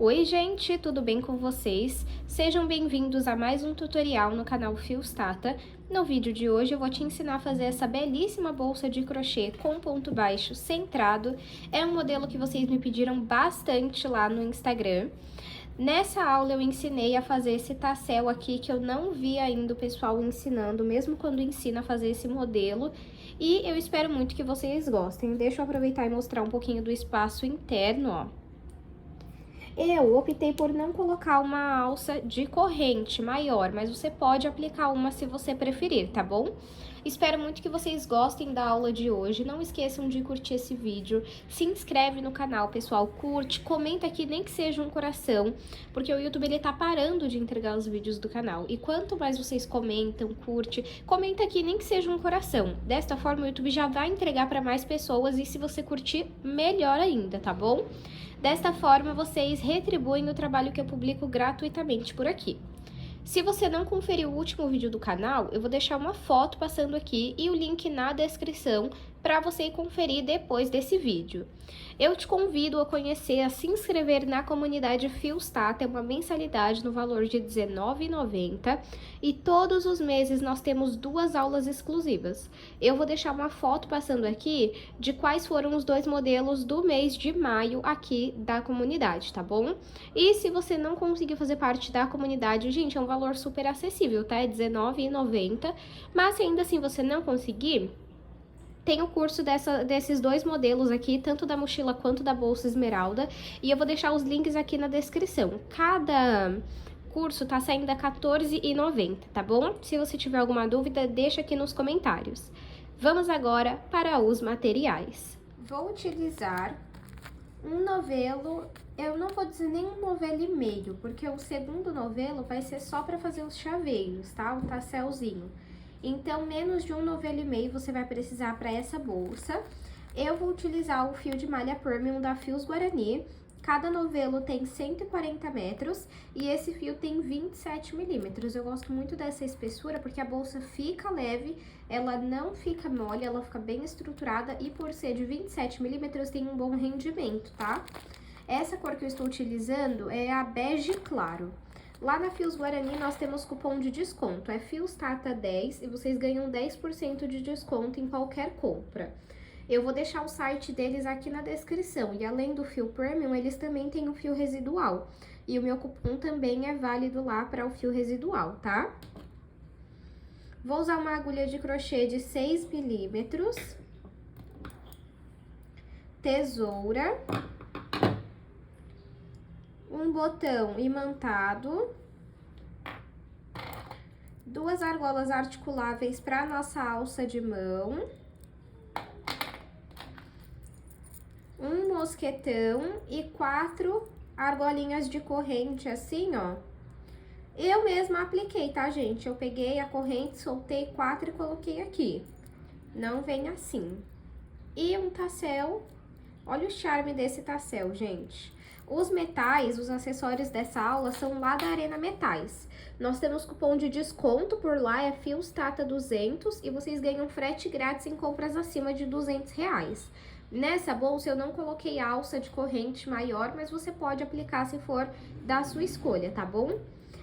Oi gente, tudo bem com vocês? Sejam bem-vindos a mais um tutorial no canal Fios Tata. No vídeo de hoje eu vou te ensinar a fazer essa belíssima bolsa de crochê com ponto baixo centrado. É um modelo que vocês me pediram bastante lá no Instagram. Nessa aula eu ensinei a fazer esse tassel aqui, que eu não vi ainda o pessoal ensinando, mesmo quando ensina a fazer esse modelo. E eu espero muito que vocês gostem. Deixa eu aproveitar e mostrar um pouquinho do espaço interno, ó. Eu optei por não colocar uma alça de corrente maior, mas você pode aplicar uma se você preferir, tá bom? Espero muito que vocês gostem da aula de hoje. Não esqueçam de curtir esse vídeo. Se inscreve no canal, pessoal. Curte, comenta aqui, nem que seja um coração, porque o YouTube ele tá parando de entregar os vídeos do canal. E quanto mais vocês comentam, comenta aqui, nem que seja um coração. Desta forma, o YouTube já vai entregar para mais pessoas e se você curtir, melhor ainda, tá bom? Desta forma, vocês retribuem o trabalho que eu publico gratuitamente por aqui. Se você não conferiu o último vídeo do canal, eu vou deixar uma foto passando aqui e o link na descrição para você conferir depois desse vídeo. Eu te convido a conhecer, a se inscrever na comunidade Fios Tata, é uma mensalidade no valor de R$19,90 e todos os meses nós temos 2 aulas exclusivas. Eu vou deixar uma foto passando aqui de quais foram os 2 modelos do mês de maio aqui da comunidade, tá bom? E se você não conseguiu fazer parte da comunidade, gente, é um valor super acessível, tá? É R$19,90, mas se ainda assim você não conseguir, tem o curso desses 2 modelos aqui, tanto da mochila quanto da bolsa esmeralda, e eu vou deixar os links aqui na descrição. Cada curso tá saindo a R$14,90, tá bom? Se você tiver alguma dúvida, deixa aqui nos comentários. Vamos agora para os materiais. Vou utilizar um novelo, eu não vou dizer nem um novelo e meio, porque o segundo novelo vai ser só para fazer os chaveiros, tá? O tasselzinho. Então, menos de um novelo e meio você vai precisar para essa bolsa. Eu vou utilizar o fio de malha premium da Fios Guarani. Cada novelo tem 140 metros e esse fio tem 27 milímetros. Eu gosto muito dessa espessura porque a bolsa fica leve, ela não fica mole, ela fica bem estruturada e por ser de 27 milímetros tem um bom rendimento, tá? Essa cor que eu estou utilizando é a bege claro. Lá na Fios Guarani nós temos cupom de desconto, é Fios Tata 10 e vocês ganham 10% de desconto em qualquer compra. Eu vou deixar o site deles aqui na descrição e além do fio premium, eles também têm o fio residual. E o meu cupom também é válido lá para o fio residual, tá? Vou usar uma agulha de crochê de 6 milímetros, tesoura, um botão imantado, 2 argolas articuláveis para nossa alça de mão, um mosquetão e 4 argolinhas de corrente assim, ó. Eu mesma apliquei, tá, gente? Eu peguei a corrente, soltei 4 e coloquei aqui. Não vem assim. E um tassel, olha o charme desse tassel, gente. Os metais, os acessórios dessa aula são lá da Arena Metais. Nós temos cupom de desconto por lá, é Fios Tata 200 e vocês ganham frete grátis em compras acima de R$200. Nessa bolsa eu não coloquei alça de corrente maior, mas você pode aplicar se for da sua escolha, tá bom?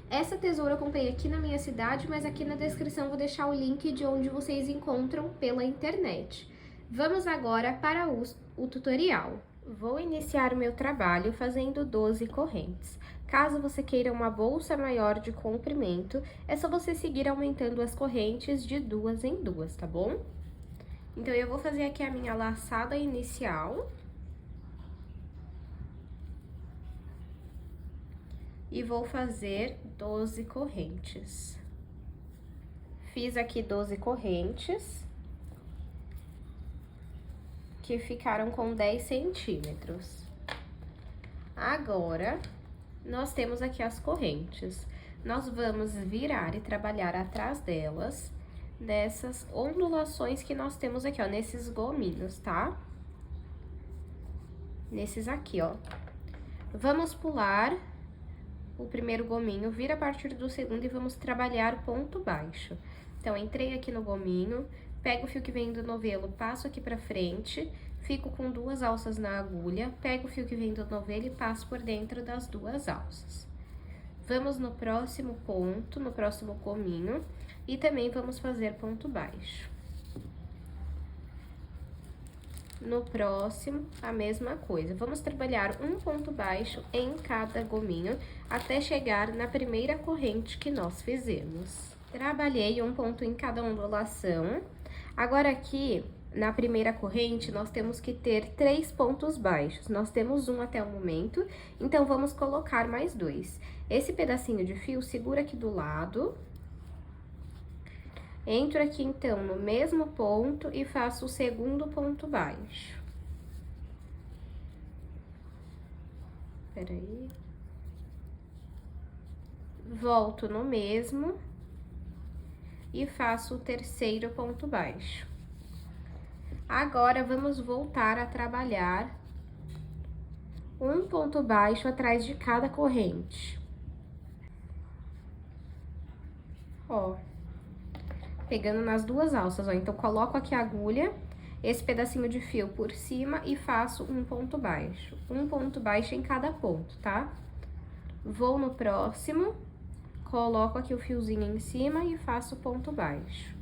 Essa tesoura eu comprei aqui na minha cidade, mas aqui na descrição eu vou deixar o link de onde vocês encontram pela internet. Vamos agora para o tutorial. Vou iniciar o meu trabalho fazendo 12 correntes. Caso você queira uma bolsa maior de comprimento, é só você seguir aumentando as correntes de 2 em 2, tá bom? Então, eu vou fazer aqui a minha laçada inicial. E vou fazer 12 correntes. Fiz aqui 12 correntes, que ficaram com 10 centímetros. Agora, nós temos aqui as correntes. Nós vamos virar e trabalhar atrás delas, nessas ondulações que nós temos aqui, ó, nesses gominhos, tá? Nesses aqui, ó. Vamos pular o primeiro gominho, vira a partir do segundo e vamos trabalhar o ponto baixo. Então, entrei aqui no gominho, pego o fio que vem do novelo, passo aqui pra frente, Fico com 2 alças na agulha, pego o fio que vem do novelo e passo por dentro das 2 alças. Vamos no próximo ponto, no próximo gominho, e também vamos fazer ponto baixo. No próximo, a mesma coisa. Vamos trabalhar um ponto baixo em cada gominho, até chegar na primeira corrente que nós fizemos. Trabalhei um ponto em cada ondulação. Agora aqui, na primeira corrente, nós temos que ter 3 pontos baixos. Nós temos um até o momento, então vamos colocar mais 2. Esse pedacinho de fio segura aqui do lado. Entro aqui, então, no mesmo ponto e faço o segundo ponto baixo. Peraí. Volto no mesmo e faço o terceiro ponto baixo. Agora, vamos voltar a trabalhar um ponto baixo atrás de cada corrente. Ó. Pegando nas 2 alças, ó. Então, coloco aqui a agulha, esse pedacinho de fio por cima e faço um ponto baixo. Um ponto baixo em cada ponto, tá? Vou no próximo, coloco aqui o fiozinho em cima e faço ponto baixo.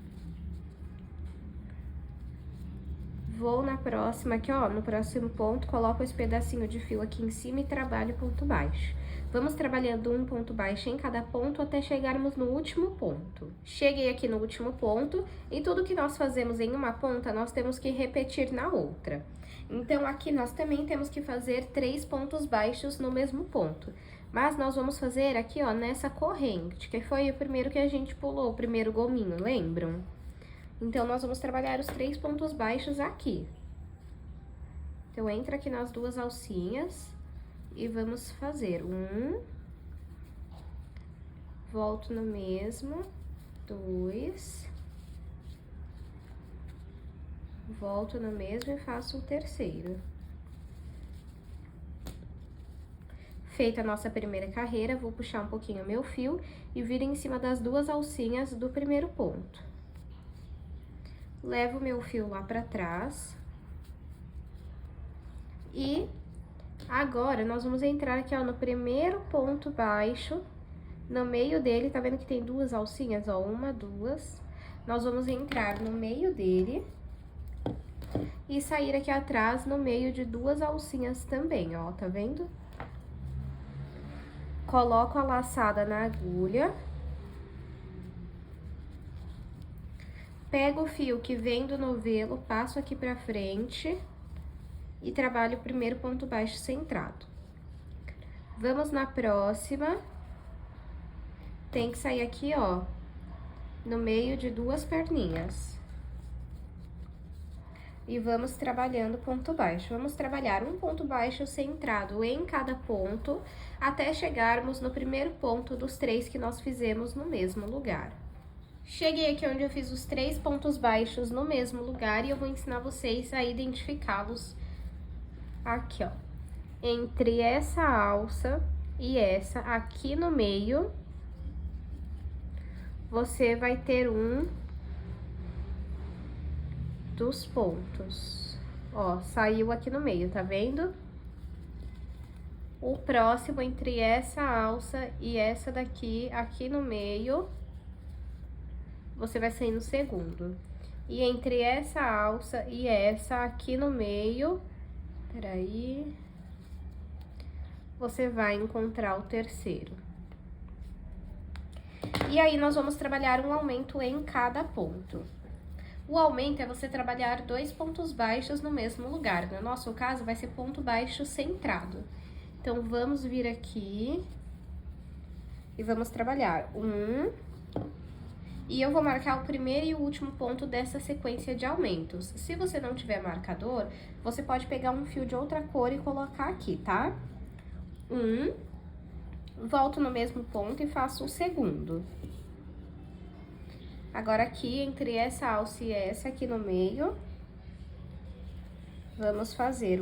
Vou na próxima aqui, ó, no próximo ponto, coloco esse pedacinho de fio aqui em cima e trabalho ponto baixo. Vamos trabalhando um ponto baixo em cada ponto até chegarmos no último ponto. Cheguei aqui no último ponto e tudo que nós fazemos em uma ponta, nós temos que repetir na outra. Então, aqui nós também temos que fazer 3 pontos baixos no mesmo ponto. Mas nós vamos fazer aqui, ó, nessa corrente, que foi o primeiro que a gente pulou, o primeiro gominho, lembram? Então, nós vamos trabalhar os 3 pontos baixos aqui. Então, entra aqui nas 2 alcinhas e vamos fazer volto no mesmo, 2, volto no mesmo e faço o terceiro. Feita a nossa primeira carreira, vou puxar um pouquinho meu fio e vir em cima das 2 alcinhas do primeiro ponto. Levo meu fio lá pra trás. E agora, nós vamos entrar aqui, ó, no primeiro ponto baixo, no meio dele, tá vendo que tem 2 alcinhas, ó, 1, 2. Nós vamos entrar no meio dele e sair aqui atrás no meio de 2 alcinhas também, ó, tá vendo? Coloco a laçada na agulha. Pego o fio que vem do novelo, passo aqui pra frente e trabalho o primeiro ponto baixo centrado. Vamos na próxima. Tem que sair aqui, ó, no meio de 2 perninhas. E vamos trabalhando ponto baixo. Vamos trabalhar um ponto baixo centrado em cada ponto, até chegarmos no primeiro ponto dos 3 que nós fizemos no mesmo lugar. Cheguei aqui onde eu fiz os 3 pontos baixos no mesmo lugar e eu vou ensinar vocês a identificá-los aqui, ó. Entre essa alça e essa aqui no meio, você vai ter um dos pontos. Ó, saiu aqui no meio, tá vendo? O próximo entre essa alça e essa daqui, aqui no meio, você vai sair no segundo. E entre essa alça e essa aqui no meio, peraí, você vai encontrar o terceiro. E aí, nós vamos trabalhar um aumento em cada ponto. O aumento é você trabalhar 2 pontos baixos no mesmo lugar. No nosso caso, vai ser ponto baixo centrado. Então, vamos vir aqui e vamos trabalhar e eu vou marcar o primeiro e o último ponto dessa sequência de aumentos. Se você não tiver marcador, você pode pegar um fio de outra cor e colocar aqui, tá? Volto no mesmo ponto e faço o segundo. Agora, aqui, entre essa alça e essa aqui no meio, vamos fazer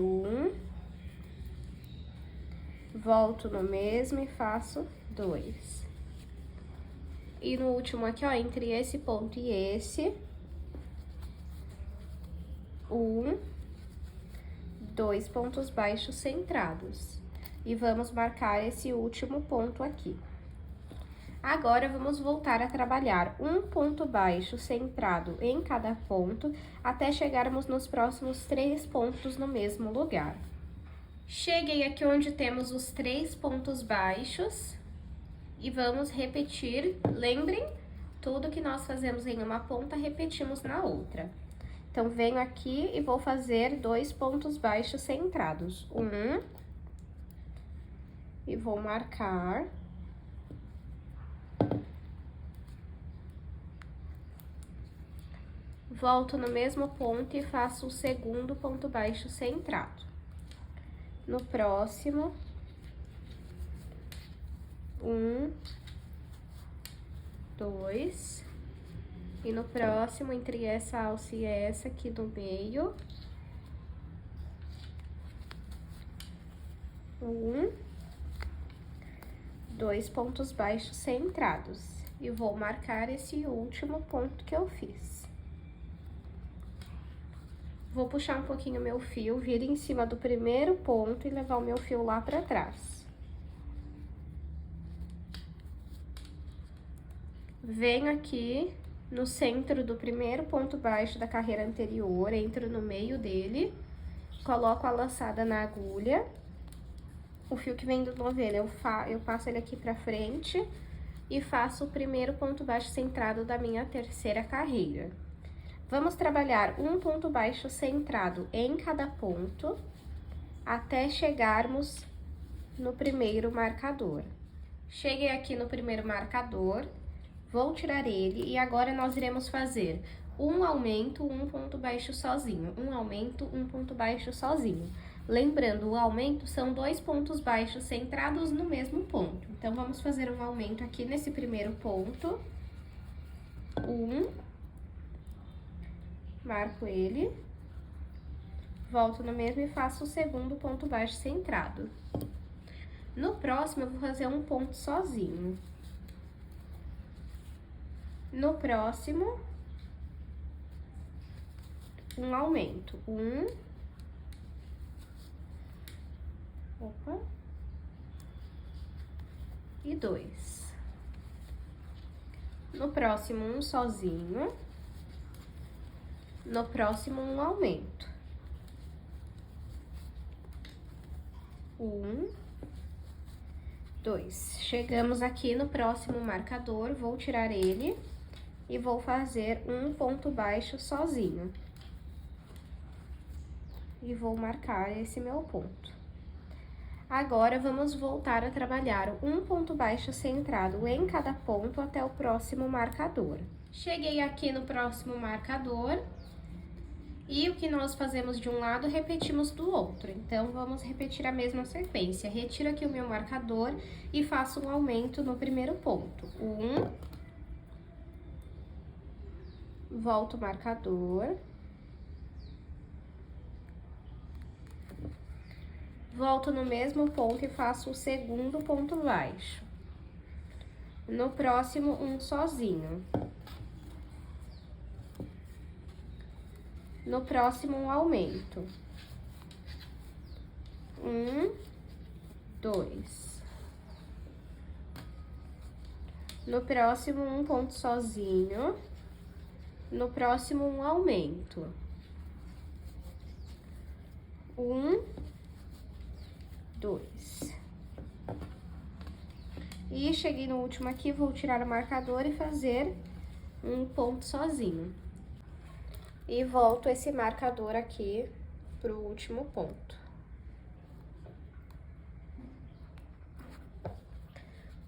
volto no mesmo e faço 2. E no último aqui, ó, entre esse ponto e esse, 2 pontos baixos centrados. E vamos marcar esse último ponto aqui. Agora, vamos voltar a trabalhar um ponto baixo centrado em cada ponto, até chegarmos nos próximos 3 pontos no mesmo lugar. Cheguei aqui onde temos os 3 pontos baixos e vamos repetir. Lembrem, tudo que nós fazemos em uma ponta, repetimos na outra. Então, venho aqui e vou fazer 2 pontos baixos centrados. E vou marcar. Volto no mesmo ponto e faço o segundo ponto baixo centrado. No próximo, 1, 2, e no próximo, entre essa alça e essa aqui do meio, 1, 2 pontos baixos centrados, e vou marcar esse último ponto que eu fiz. Vou puxar um pouquinho meu fio, vir em cima do primeiro ponto e levar o meu fio lá pra trás. Venho aqui no centro do primeiro ponto baixo da carreira anterior, entro no meio dele, coloco a laçada na agulha. O fio que vem do novelo, eu passo ele aqui pra frente e faço o primeiro ponto baixo centrado da minha terceira carreira. Vamos trabalhar um ponto baixo centrado em cada ponto, até chegarmos no primeiro marcador. Cheguei aqui no primeiro marcador, vou tirar ele, e agora nós iremos fazer um aumento, um ponto baixo sozinho, um aumento, um ponto baixo sozinho. Lembrando, o aumento são 2 pontos baixos centrados no mesmo ponto. Então, vamos fazer um aumento aqui nesse primeiro ponto. Marco ele, volto no mesmo e faço o segundo ponto baixo centrado. No próximo, eu vou fazer um ponto sozinho. No próximo, um aumento. E 2. No próximo, um sozinho. No próximo, um aumento. 1, 2. Chegamos aqui no próximo marcador, vou tirar ele e vou fazer um ponto baixo sozinho. E vou marcar esse meu ponto. Agora, vamos voltar a trabalhar um ponto baixo centrado em cada ponto até o próximo marcador. Cheguei aqui no próximo marcador. E o que nós fazemos de um lado, repetimos do outro. Então, vamos repetir a mesma sequência. Retiro aqui o meu marcador e faço um aumento no primeiro ponto. Volto o marcador. Volto no mesmo ponto e faço o segundo ponto baixo. No próximo, um sozinho. No próximo, um aumento. 1, 2. No próximo, um ponto sozinho. No próximo, um aumento. 1, 2. E cheguei no último aqui, vou tirar o marcador e fazer um ponto sozinho. E volto esse marcador aqui pro último ponto.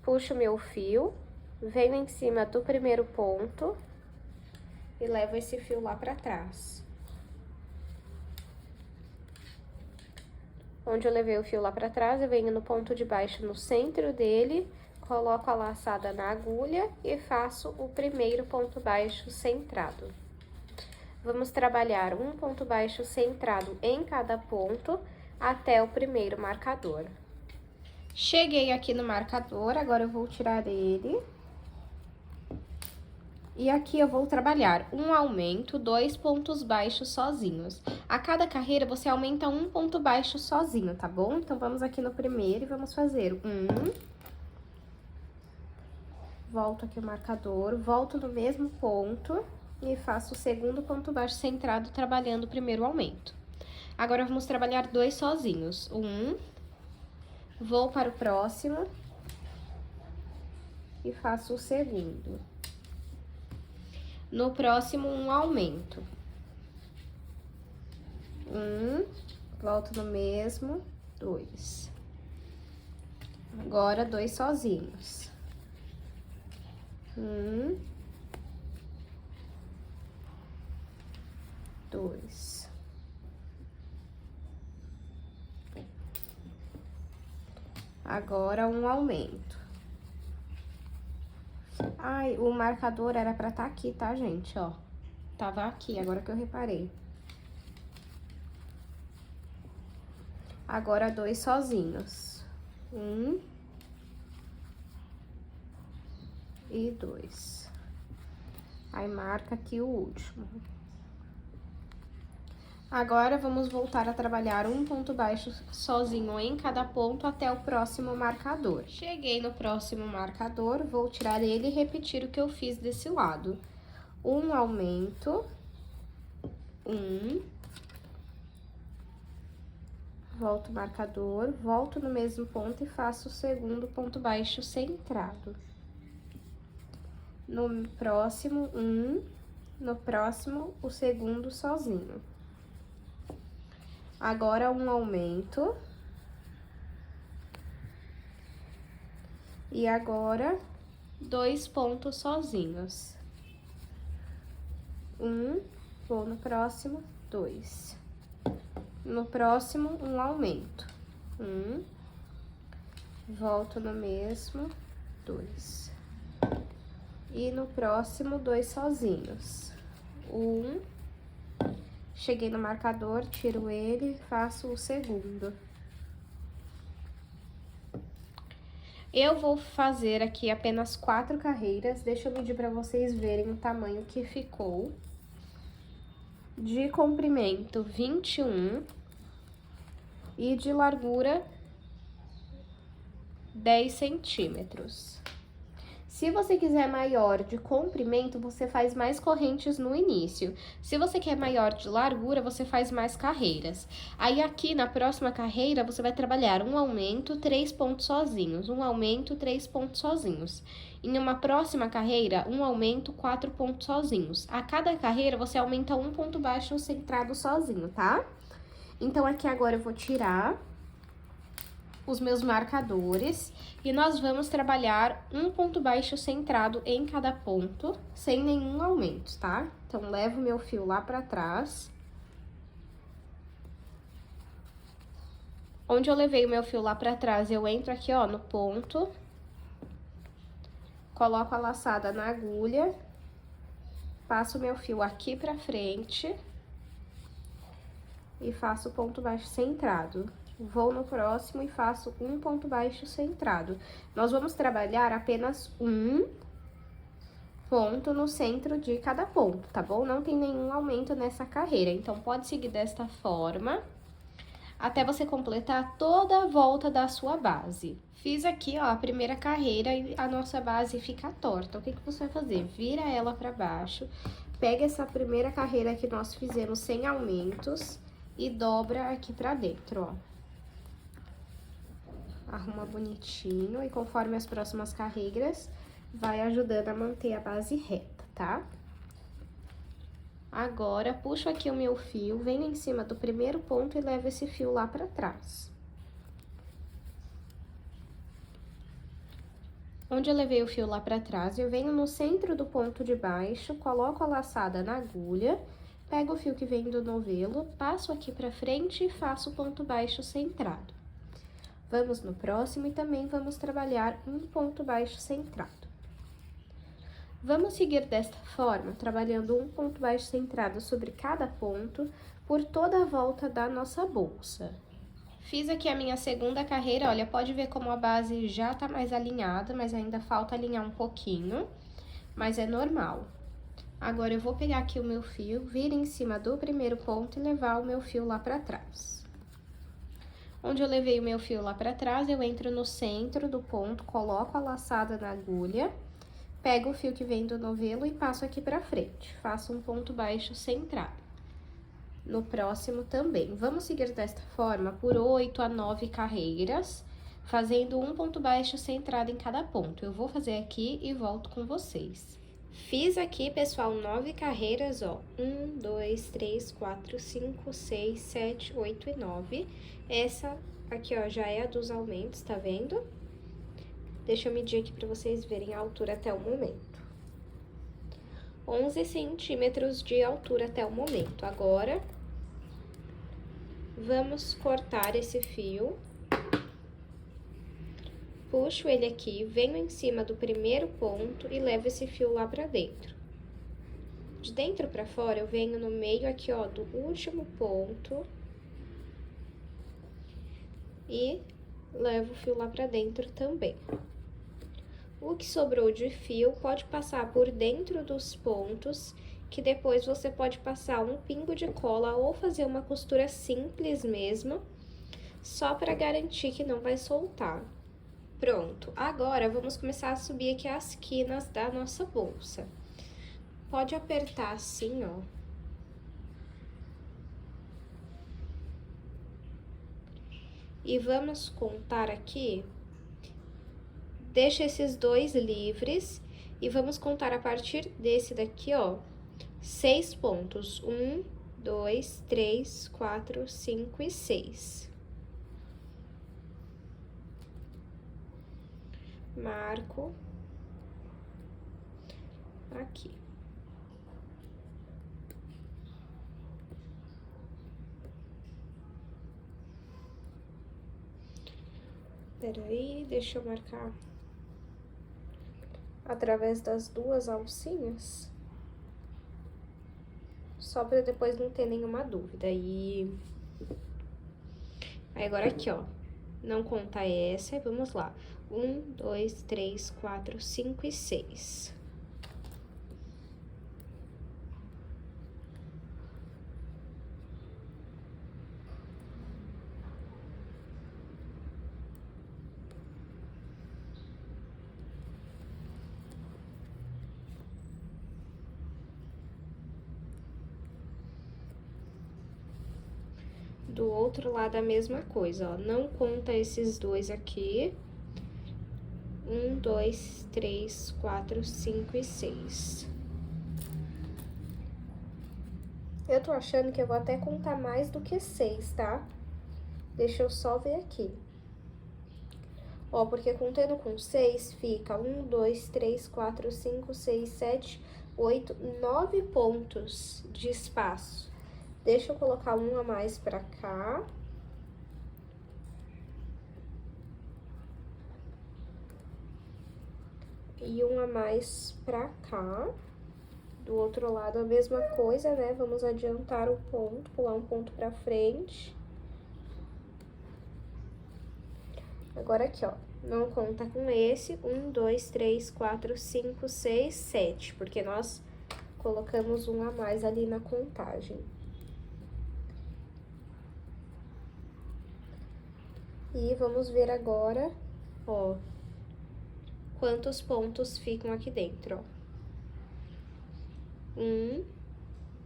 Puxo meu fio, venho em cima do primeiro ponto e levo esse fio lá pra trás. Onde eu levei o fio lá pra trás, eu venho no ponto de baixo no centro dele, coloco a laçada na agulha e faço o primeiro ponto baixo centrado. Vamos trabalhar um ponto baixo centrado em cada ponto até o primeiro marcador. Cheguei aqui no marcador, agora eu vou tirar ele E aqui eu vou trabalhar um aumento, 2 pontos baixos sozinhos. A cada carreira, você aumenta um ponto baixo sozinho, tá bom? Então, vamos aqui no primeiro e vamos fazer volto aqui o marcador, volto no mesmo ponto e faço o segundo ponto baixo centrado, trabalhando o primeiro aumento. Agora, vamos trabalhar 2 sozinhos. Vou para o próximo e faço o segundo. No próximo, um aumento. Volto no mesmo, 2. Agora, 2 sozinhos. 2. Agora, um aumento. Ai, o marcador era pra estar aqui, tá, gente? Ó, tava aqui, agora que eu reparei. Agora, 2 sozinhos. 1 e 2. Aí, marca aqui o último. Agora, vamos voltar a trabalhar um ponto baixo sozinho em cada ponto até o próximo marcador. Cheguei no próximo marcador, vou tirar ele e repetir o que eu fiz desse lado. Um aumento, volto o marcador, volto no mesmo ponto e faço o segundo ponto baixo centrado. No próximo, no próximo, o segundo sozinho. Agora, um aumento. E agora, 2 pontos sozinhos. Vou no próximo, 2. No próximo, um aumento. Volto no mesmo, 2. E no próximo, 2 sozinhos. Cheguei no marcador, tiro ele e faço o segundo. Eu vou fazer aqui apenas 4 carreiras, deixa eu medir pra vocês verem o tamanho que ficou. De comprimento, 21 e de largura, 10 centímetros. Se você quiser maior de comprimento, você faz mais correntes no início. Se você quer maior de largura, você faz mais carreiras. Aí, aqui na próxima carreira, você vai trabalhar um aumento, 3 pontos sozinhos. Um aumento, 3 pontos sozinhos. Em uma próxima carreira, um aumento, 4 pontos sozinhos. A cada carreira, você aumenta um ponto baixo centrado sozinho, tá? Então, aqui agora eu vou tirar os meus marcadores e nós vamos trabalhar um ponto baixo centrado em cada ponto, sem nenhum aumento, tá? Então, levo meu fio lá pra trás. Onde eu levei o meu fio lá pra trás, eu entro aqui, ó, no ponto, coloco a laçada na agulha, passo o meu fio aqui pra frente e faço o ponto baixo centrado. Vou no próximo e faço um ponto baixo centrado. Nós vamos trabalhar apenas um ponto no centro de cada ponto, tá bom? Não tem nenhum aumento nessa carreira, então pode seguir desta forma até você completar toda a volta da sua base. Fiz aqui, ó, a primeira carreira e a nossa base fica torta. O que que você vai fazer? Vira ela pra baixo, pega essa primeira carreira que nós fizemos sem aumentos e dobra aqui pra dentro, ó. Arruma bonitinho e conforme as próximas carreiras, vai ajudando a manter a base reta, tá? Agora, puxo aqui o meu fio, venho em cima do primeiro ponto e levo esse fio lá pra trás. Onde eu levei o fio lá pra trás, eu venho no centro do ponto de baixo, coloco a laçada na agulha, pego o fio que vem do novelo, passo aqui pra frente e faço o ponto baixo centrado. Vamos no próximo e também vamos trabalhar um ponto baixo centrado. Vamos seguir desta forma, trabalhando um ponto baixo centrado sobre cada ponto por toda a volta da nossa bolsa. Fiz aqui a minha segunda carreira, olha, pode ver como a base já tá mais alinhada, mas ainda falta alinhar um pouquinho, mas é normal. Agora, eu vou pegar aqui o meu fio, vir em cima do primeiro ponto e levar o meu fio lá pra trás. Onde eu levei o meu fio lá pra trás, eu entro no centro do ponto, coloco a laçada na agulha, pego o fio que vem do novelo e passo aqui pra frente. Faço um ponto baixo centrado. No próximo também. Vamos seguir desta forma por 8 a 9 carreiras, fazendo um ponto baixo centrado em cada ponto. Eu vou fazer aqui e volto com vocês. Fiz aqui, pessoal, 9 carreiras, ó. 1, 2, 3, 4, 5, 6, 7, 8 e 9. Essa aqui, ó, já é a dos aumentos, tá vendo? Deixa eu medir aqui pra vocês verem a altura até o momento. 11 centímetros de altura até o momento. Agora, vamos cortar esse fio. Puxo ele aqui, venho em cima do primeiro ponto e levo esse fio lá pra dentro. De dentro pra fora, eu venho no meio aqui, ó, do último ponto. E levo o fio lá pra dentro também. O que sobrou de fio pode passar por dentro dos pontos, que depois você pode passar um pingo de cola ou fazer uma costura simples mesmo, só pra garantir que não vai soltar. Pronto, agora vamos começar a subir aqui as quinas da nossa bolsa. Pode apertar assim, ó. E vamos contar aqui. Deixa esses dois livres e vamos contar a partir desse daqui, ó. 6 pontos. 1, 2, 3, 4, 5 e 6. Marco aqui. Peraí, deixa eu marcar através das duas alcinhas, só pra depois não ter nenhuma dúvida. Aí agora aqui, ó, não conta essa, e vamos lá. 1, 2, 3, 4, 5 e 6. Do outro lado a mesma coisa, ó, não conta esses dois aqui. 1, 2, 3, 4, 5 e 6. Eu tô achando que eu vou até contar mais do que 6, tá? Deixa eu só ver aqui. Ó, porque contando com 6, fica 1, 2, 3, 4, 5, 6, 7, 8, 9 pontos de espaço. Deixa eu colocar um a mais pra cá. E um a mais pra cá. Do outro lado a mesma coisa, né? Vamos adiantar o ponto, pular um ponto pra frente. Agora aqui, ó, não conta com esse. 1, 2, 3, 4, 5, 6, 7, porque nós colocamos um a mais ali na contagem. E vamos ver agora, ó, quantos pontos ficam aqui dentro, ó. 1,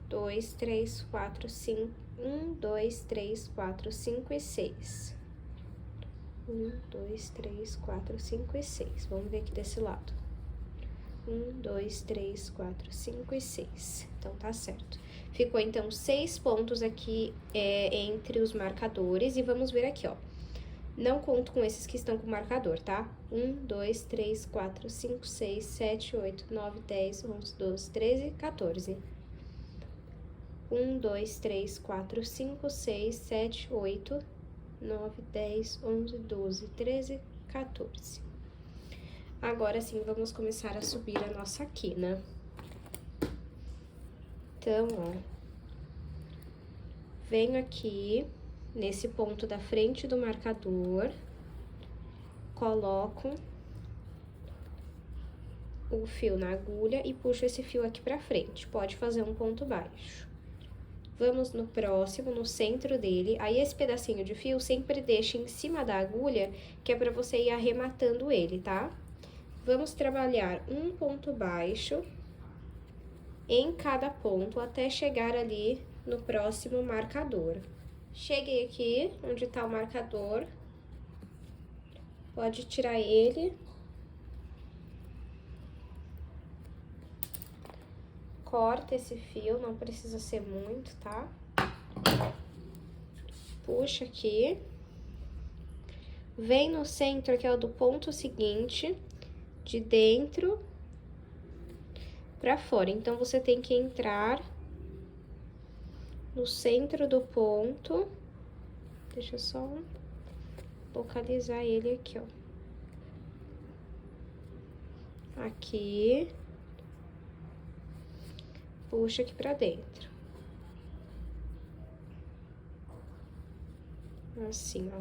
2, 3, 4, 5, 1, 2, 3, 4, 5 e 6. 1, 2, 3, 4, 5 e 6. Vamos ver aqui desse lado. 1, 2, 3, 4, 5 e 6. Então, tá certo. Ficou, então, 6 pontos aqui entre os marcadores. E vamos ver aqui, ó. Não conto com esses que estão com marcador, tá? 1, 2, 3, 4, 5, 6, 7, 8, 9, 10, 11, 12, 13, 14. 1, 2, 3, 4, 5, 6, 7, 8, 9, 10, 11, 12, 13, 14. Agora sim, vamos começar a subir a nossa quina. Então, ó, venho aqui nesse ponto da frente do marcador, coloco o fio na agulha e puxo esse fio aqui pra frente. Pode fazer um ponto baixo. Vamos no próximo, no centro dele. Aí, esse pedacinho de fio sempre deixa em cima da agulha, que é pra você ir arrematando ele, tá? Vamos trabalhar um ponto baixo em cada ponto, até chegar ali no próximo marcador. Cheguei aqui, onde tá o marcador. Pode tirar ele. Corta esse fio, não precisa ser muito, tá? Puxa aqui. Vem no centro, que é o do ponto seguinte, de dentro pra fora. Então, você tem que entrar no centro do ponto. Deixa eu só localizar ele aqui, ó. Aqui. Puxa aqui pra dentro. Assim, ó.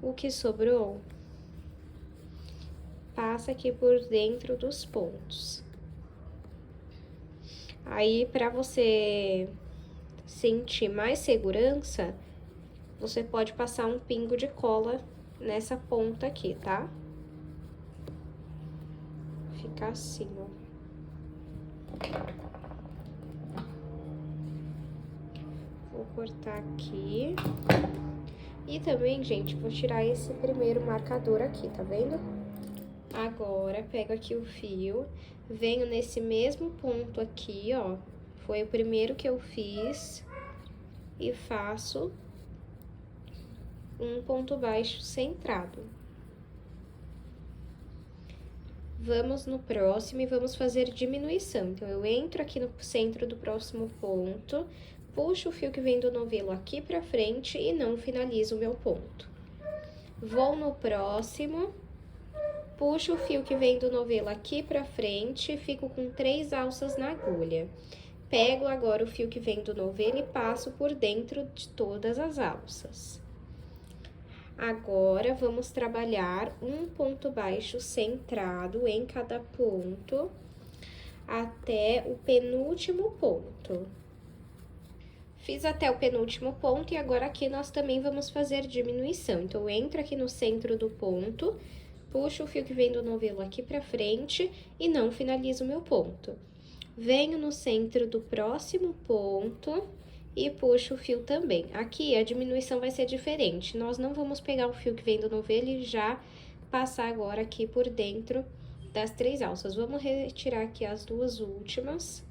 O que sobrou, passa aqui por dentro dos pontos. Aí, pra você sentir mais segurança, você pode passar um pingo de cola nessa ponta aqui, tá? Fica assim, ó. Vou cortar aqui. E também, gente, vou tirar esse primeiro marcador aqui, tá vendo? Agora, pego aqui o fio, venho nesse mesmo ponto aqui, ó. Foi o primeiro que eu fiz. E faço um ponto baixo centrado. Vamos no próximo e vamos fazer diminuição. Então, eu entro aqui no centro do próximo ponto, puxo o fio que vem do novelo aqui pra frente e não finalizo o meu ponto. Vou no próximo, puxo o fio que vem do novelo aqui pra frente, fico com 3 alças na agulha. Pego agora o fio que vem do novelo e passo por dentro de todas as alças. Agora, vamos trabalhar um ponto baixo centrado em cada ponto, até o penúltimo ponto. Fiz até o penúltimo ponto e agora aqui nós também vamos fazer diminuição. Então, eu entro aqui no centro do ponto, puxo o fio que vem do novelo aqui pra frente e não finalizo o meu ponto. Venho no centro do próximo ponto e puxo o fio também. Aqui, a diminuição vai ser diferente. Nós não vamos pegar o fio que vem do novelo e já passar agora aqui por dentro das 3 alças. Vamos retirar aqui as 2 últimas.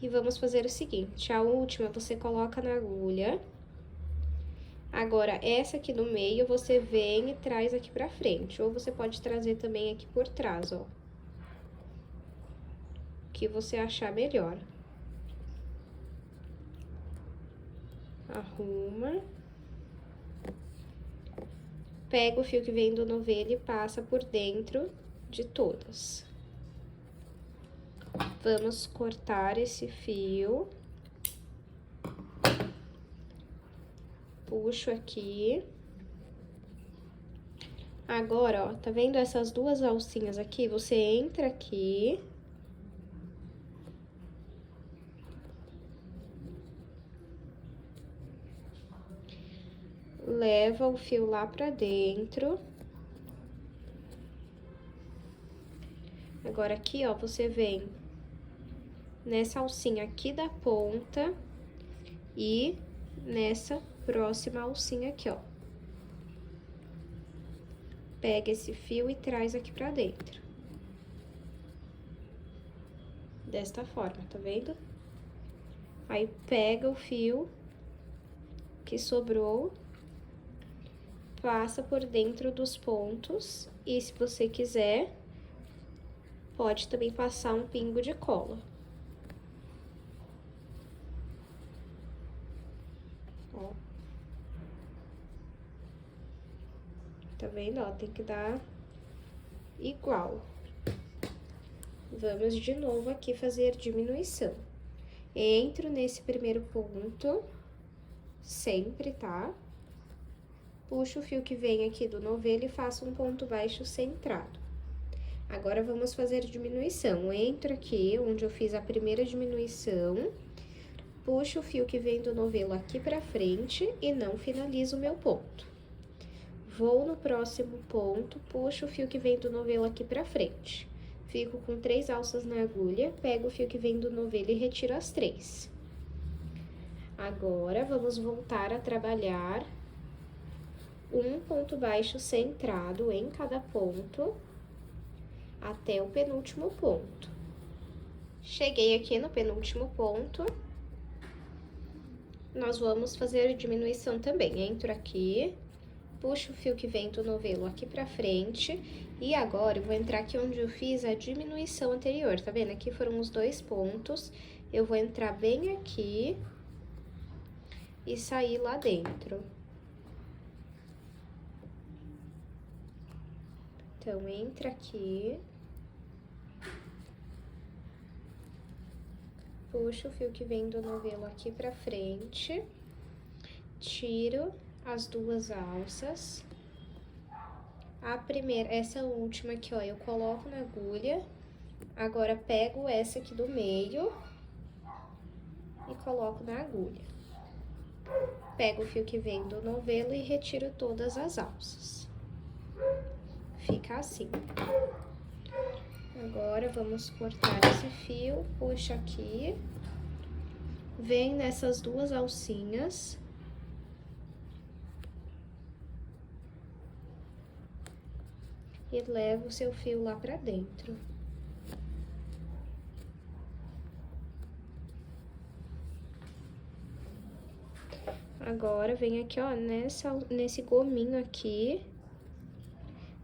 E vamos fazer o seguinte, a última você coloca na agulha. Agora, essa aqui no meio, você vem e traz aqui pra frente. Ou você pode trazer também aqui por trás, ó. O que você achar melhor. Arruma. Pega o fio que vem do novelo e passa por dentro de todas. Vamos cortar esse fio. Puxo aqui. Agora, ó, tá vendo essas 2 alcinhas aqui? Você entra aqui. Leva o fio lá pra dentro. Agora, aqui, ó, você vem nessa alcinha aqui da ponta e nessa próxima alcinha aqui, ó. Pega esse fio e traz aqui pra dentro. Desta forma, tá vendo? Aí, pega o fio que sobrou, passa por dentro dos pontos e, se você quiser, pode também passar um pingo de cola. Ó. Tá vendo, ó? Tem que dar igual. Vamos de novo aqui fazer diminuição. Entro nesse primeiro ponto, sempre, tá? Puxo o fio que vem aqui do novelo e faço um ponto baixo centrado. Agora, vamos fazer diminuição. Entro aqui, onde eu fiz a primeira diminuição, puxo o fio que vem do novelo aqui pra frente e não finalizo o meu ponto. Vou no próximo ponto, puxo o fio que vem do novelo aqui pra frente. Fico com 3 alças na agulha, pego o fio que vem do novelo e retiro as 3. Agora, vamos voltar a trabalhar um ponto baixo centrado em cada ponto, até o penúltimo ponto. Cheguei aqui no penúltimo ponto, nós vamos fazer diminuição também. Entro aqui, puxo o fio que vem do novelo aqui pra frente, e agora eu vou entrar aqui onde eu fiz a diminuição anterior, tá vendo? Aqui foram os 2 pontos, eu vou entrar bem aqui e sair lá dentro. Então, entra aqui, puxo o fio que vem do novelo aqui pra frente, tiro as 2 alças. A primeira, essa última aqui, ó, eu coloco na agulha. Agora, pego essa aqui do meio e coloco na agulha. Pego o fio que vem do novelo e retiro todas as alças. Fica assim. Agora, vamos cortar esse fio, puxa aqui, vem nessas 2 alcinhas. E leva o seu fio lá pra dentro. Agora, vem aqui, ó, nesse gominho aqui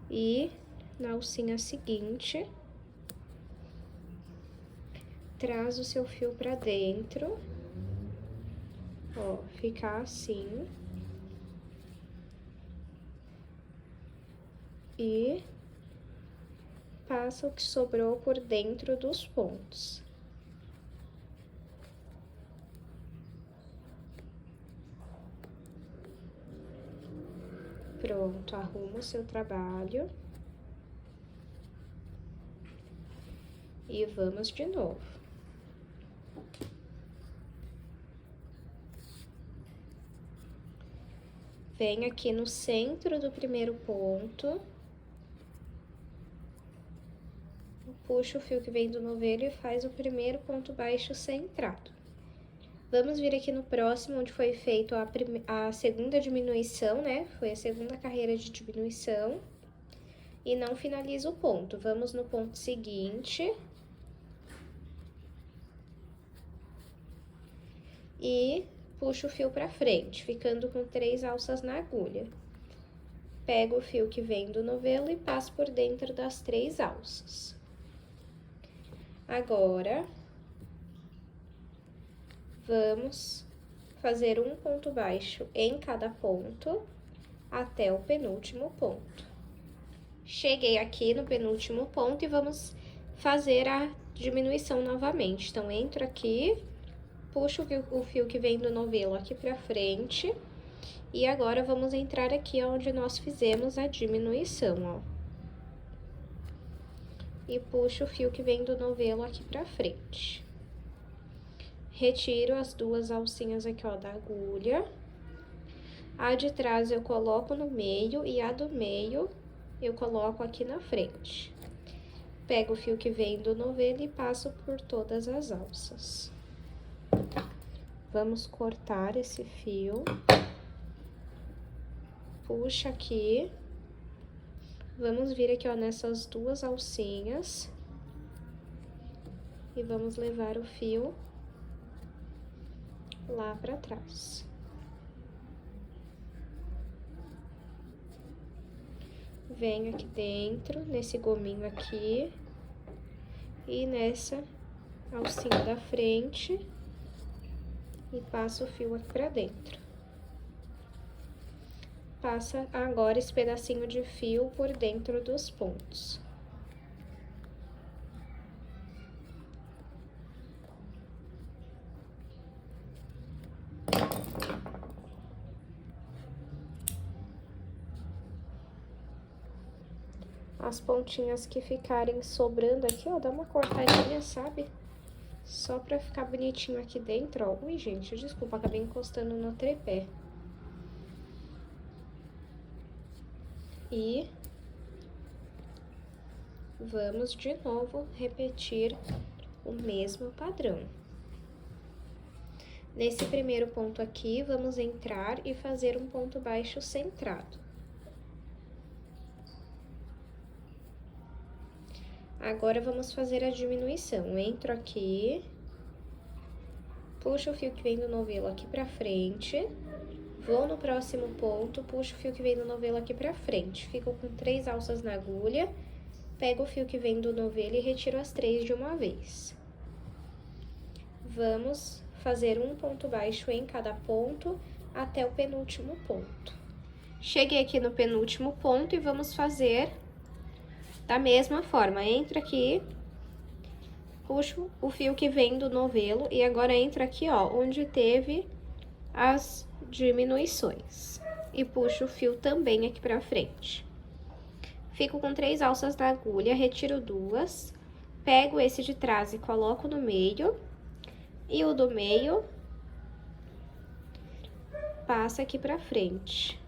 e na alcinha seguinte, traz o seu fio pra dentro, ó, ficar assim. E passa o que sobrou por dentro dos pontos. Pronto, arruma o seu trabalho. E vamos de novo. Vem aqui no centro do primeiro ponto. Puxa o fio que vem do novelo e faz o primeiro ponto baixo centrado. Vamos vir aqui no próximo, onde foi feito a segunda diminuição, né? Foi a segunda carreira de diminuição. E não finaliza o ponto. Vamos no ponto seguinte. E puxo o fio pra frente, ficando com 3 alças na agulha. Pego o fio que vem do novelo e passo por dentro das 3 alças. Agora, vamos fazer um ponto baixo em cada ponto até o penúltimo ponto. Cheguei aqui no penúltimo ponto e vamos fazer a diminuição novamente. Então, entro aqui, puxo o fio que vem do novelo aqui pra frente e agora vamos entrar aqui onde nós fizemos a diminuição, ó. E puxo o fio que vem do novelo aqui pra frente. Retiro as 2 alcinhas aqui, ó, da agulha. A de trás eu coloco no meio e a do meio eu coloco aqui na frente. Pego o fio que vem do novelo e passo por todas as alças. Vamos cortar esse fio. Puxa aqui. Vamos vir aqui, ó, nessas 2 alcinhas. E vamos levar o fio lá pra trás. Venho aqui dentro, nesse gominho aqui. E nessa alcinha da frente. E passo o fio aqui pra dentro. Passa agora esse pedacinho de fio por dentro dos pontos. as pontinhas que ficarem sobrando aqui, ó, dá uma cortadinha, sabe? Só pra ficar bonitinho aqui dentro, ó. Ui, gente, desculpa, acabei encostando no tripé. E vamos de novo repetir o mesmo padrão. Nesse primeiro ponto aqui, vamos entrar e fazer um ponto baixo centrado. Agora, vamos fazer a diminuição. Entro aqui, puxo o fio que vem do novelo aqui pra frente, vou no próximo ponto, puxo o fio que vem do novelo aqui pra frente. Fico com 3 alças na agulha, pego o fio que vem do novelo e retiro as 3 de uma vez. Vamos fazer um ponto baixo em cada ponto até o penúltimo ponto. Cheguei aqui no penúltimo ponto e vamos fazer da mesma forma. Entro aqui, puxo o fio que vem do novelo e agora entro aqui, ó, onde teve as diminuições. E puxo o fio também aqui pra frente. Fico com 3 alças na agulha, retiro 2, pego esse de trás e coloco no meio, e o do meio passa aqui pra frente.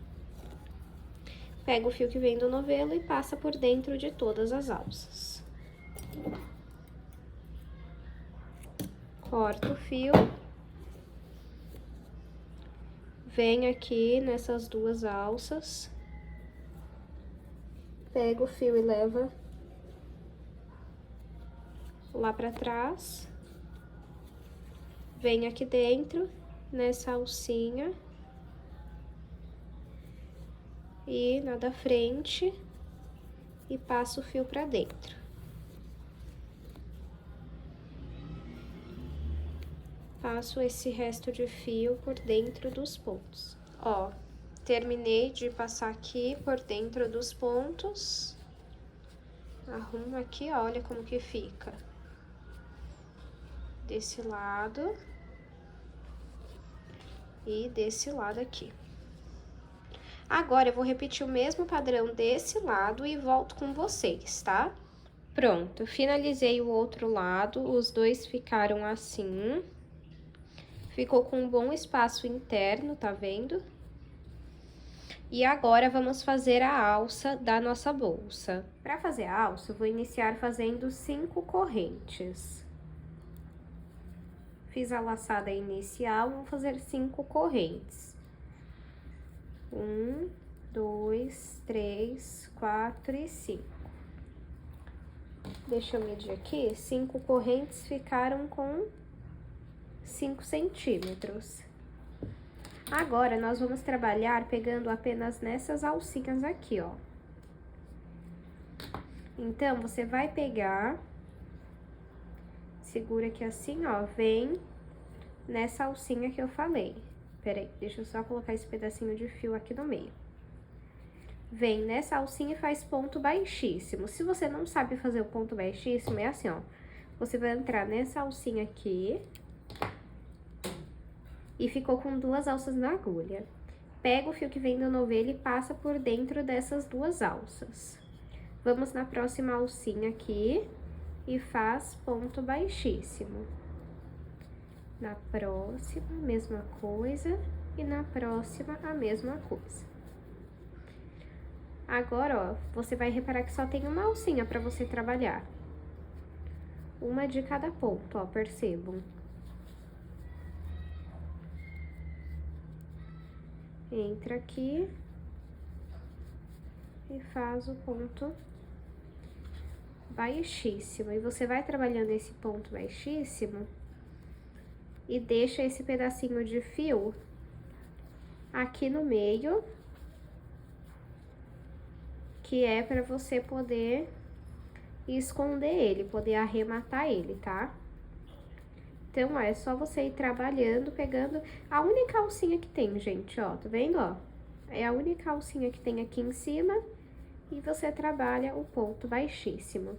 Pega o fio que vem do novelo e passa por dentro de todas as alças. Corto o fio. Venho aqui nessas 2 alças. Pego o fio e levo lá pra trás. Venho aqui dentro, nessa alcinha. E na da frente, e passo o fio pra dentro. Passo esse resto de fio por dentro dos pontos. Ó, terminei de passar aqui por dentro dos pontos. Arrumo aqui, ó, olha como que fica. Desse lado. E desse lado aqui. Agora, eu vou repetir o mesmo padrão desse lado e volto com vocês, tá? Pronto, finalizei o outro lado, os dois ficaram assim. Ficou com um bom espaço interno, tá vendo? E agora, vamos fazer a alça da nossa bolsa. Para fazer a alça, eu vou iniciar fazendo 5 correntes. Fiz a laçada inicial, vou fazer 5 correntes. 1, 2, 3, 4 e 5. Deixa eu medir aqui. 5 correntes ficaram com 5 centímetros. Agora, nós vamos trabalhar pegando apenas nessas alcinhas aqui, ó. Então, você vai pegar, segura aqui assim, ó, vem nessa alcinha que eu falei. Peraí, deixa eu só colocar esse pedacinho de fio aqui no meio. Vem nessa alcinha e faz ponto baixíssimo. Se você não sabe fazer o ponto baixíssimo, é assim, ó. Você vai entrar nessa alcinha aqui. E ficou com 2 alças na agulha. Pega o fio que vem do novelo e passa por dentro dessas 2 alças. Vamos na próxima alcinha aqui e faz ponto baixíssimo. Na próxima, a mesma coisa, e na próxima, a mesma coisa. Agora, ó, você vai reparar que só tem uma alcinha pra você trabalhar. Uma de cada ponto, ó, percebam. Entra aqui e faz o ponto baixíssimo. E você vai trabalhando esse ponto baixíssimo e deixa esse pedacinho de fio aqui no meio, que é para você poder esconder ele, poder arrematar ele, tá? Então, ó, é só você ir trabalhando, pegando a única alcinha que tem, gente, ó, tá vendo, ó? É a única alcinha que tem aqui em cima e você trabalha o ponto baixíssimo.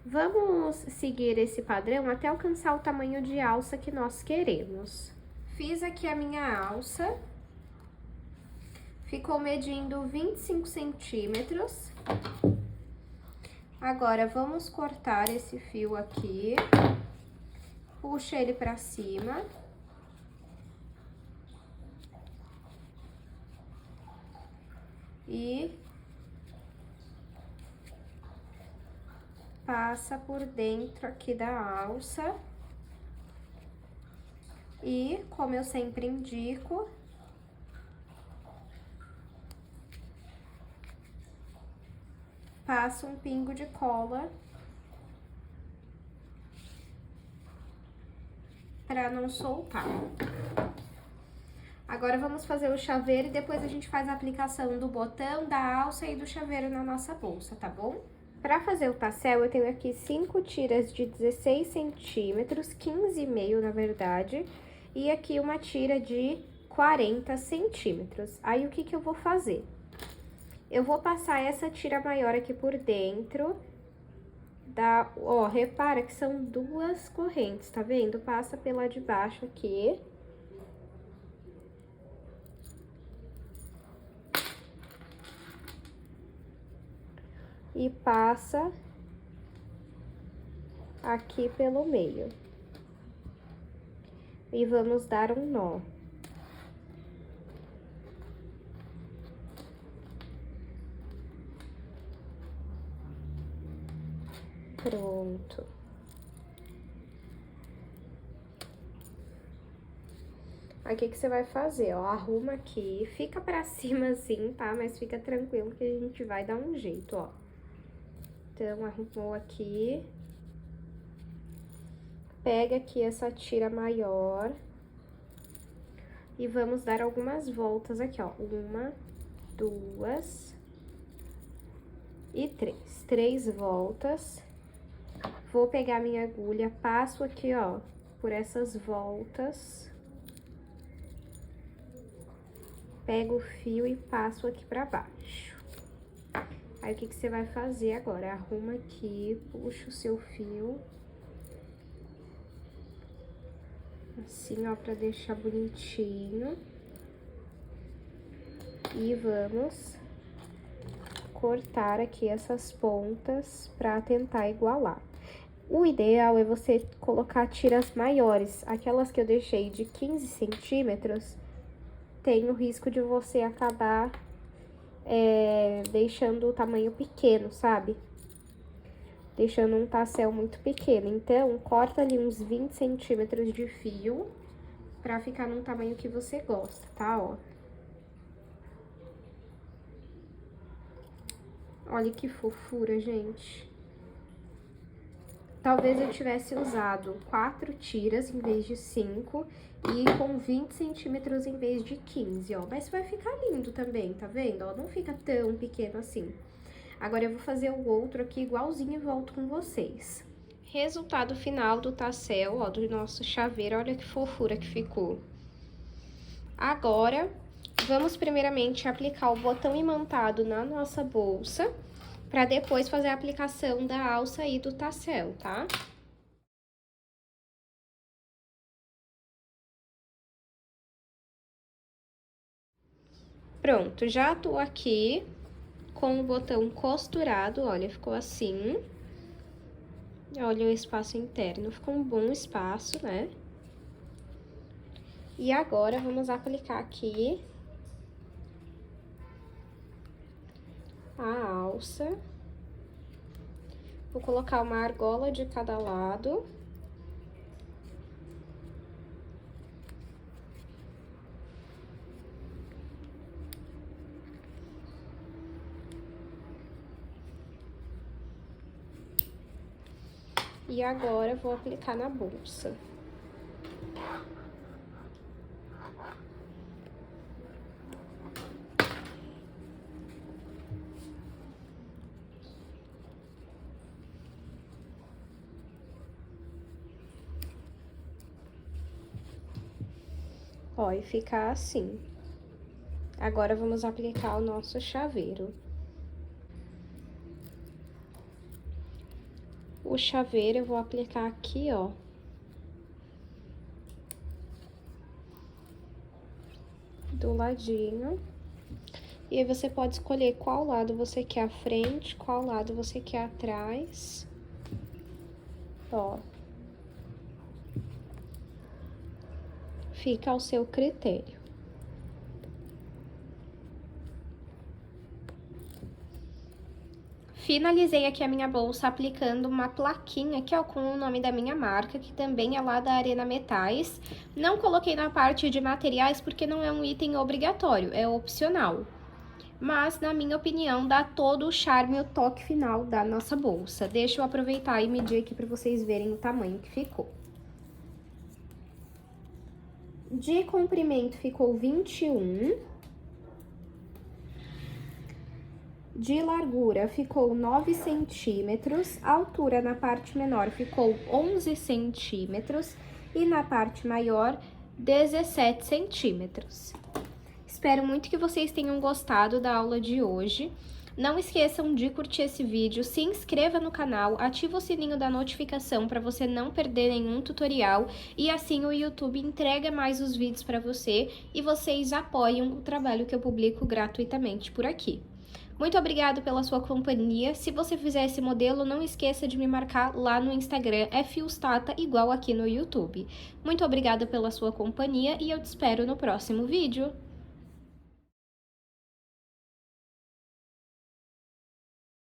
Vamos seguir esse padrão até alcançar o tamanho de alça que nós queremos. Fiz aqui a minha alça. Ficou medindo 25 centímetros. Agora, vamos cortar esse fio aqui. Puxa ele pra cima. E passa por dentro aqui da alça. E, como eu sempre indico, passa um pingo de cola para não soltar. Agora, vamos fazer o chaveiro e depois a gente faz a aplicação do botão, da alça e do chaveiro na nossa bolsa, tá bom? Para fazer o tassel, eu tenho aqui 5 tiras de 16 centímetros, 15,5 na verdade, e aqui uma tira de 40 centímetros. Aí, o que que eu vou fazer? Eu vou passar essa tira maior aqui por dentro ó, repara que são 2 correntes, tá vendo? Passa pela de baixo aqui. E passa aqui pelo meio. E vamos dar um nó. Pronto. Aí, o que que você vai fazer, ó? Arruma aqui, fica pra cima assim, tá? Mas fica tranquilo que a gente vai dar um jeito, ó. Então, arrumou aqui. Pega aqui essa tira maior. E vamos dar algumas voltas aqui, ó. 1, 2 e 3. 3 voltas. Vou pegar minha agulha, passo aqui, ó, por essas voltas. Pego o fio e passo aqui pra baixo. Aí, o que que você vai fazer agora? Arruma aqui, puxa o seu fio. Assim, ó, pra deixar bonitinho. E vamos cortar aqui essas pontas pra tentar igualar. O ideal é você colocar tiras maiores. Aquelas que eu deixei de 15 centímetros, tem o risco de você acabar deixando o tamanho pequeno, sabe? Deixando um tassel muito pequeno. Então, corta ali uns 20 centímetros de fio pra ficar num tamanho que você gosta, tá? Ó. Olha que fofura, gente. Talvez eu tivesse usado 4 tiras em vez de 5 e com 20 centímetros em vez de 15, ó. Mas vai ficar lindo também, tá vendo? Ó, não fica tão pequeno assim. Agora, eu vou fazer o outro aqui igualzinho e volto com vocês. Resultado final do tassel, ó, do nosso chaveiro. Olha que fofura que ficou. Agora, vamos primeiramente aplicar o botão imantado na nossa bolsa, para depois fazer a aplicação da alça e do tassel, tá? Pronto, já tô aqui com o botão costurado, olha, ficou assim. Olha o espaço interno, ficou um bom espaço, né? E agora, vamos aplicar aqui a alça. Vou colocar uma argola de cada lado. E agora, vou aplicar na bolsa. Ó, e ficar assim. Agora, vamos aplicar o nosso chaveiro. O chaveiro eu vou aplicar aqui, ó. Do ladinho. E aí você pode escolher qual lado você quer à frente, qual lado você quer atrás. Ó. Fica ao seu critério. Finalizei aqui a minha bolsa aplicando uma plaquinha aqui, ó, com o nome da minha marca, que também é lá da Arena Metais. Não coloquei na parte de materiais porque não é um item obrigatório, é opcional. Mas, na minha opinião, dá todo o charme e o toque final da nossa bolsa. Deixa eu aproveitar e medir aqui para vocês verem o tamanho que ficou. De comprimento ficou 21. De largura ficou 9 centímetros, a altura na parte menor ficou 11 centímetros e na parte maior 17 centímetros. Espero muito que vocês tenham gostado da aula de hoje. Não esqueçam de curtir esse vídeo, se inscreva no canal, ativa o sininho da notificação para você não perder nenhum tutorial e assim o YouTube entrega mais os vídeos para você e vocês apoiam o trabalho que eu publico gratuitamente por aqui. Muito obrigado pela sua companhia. Se você fizer esse modelo, não esqueça de me marcar lá no Instagram, Filstata, igual aqui no YouTube. Muito obrigada pela sua companhia e eu te espero no próximo vídeo.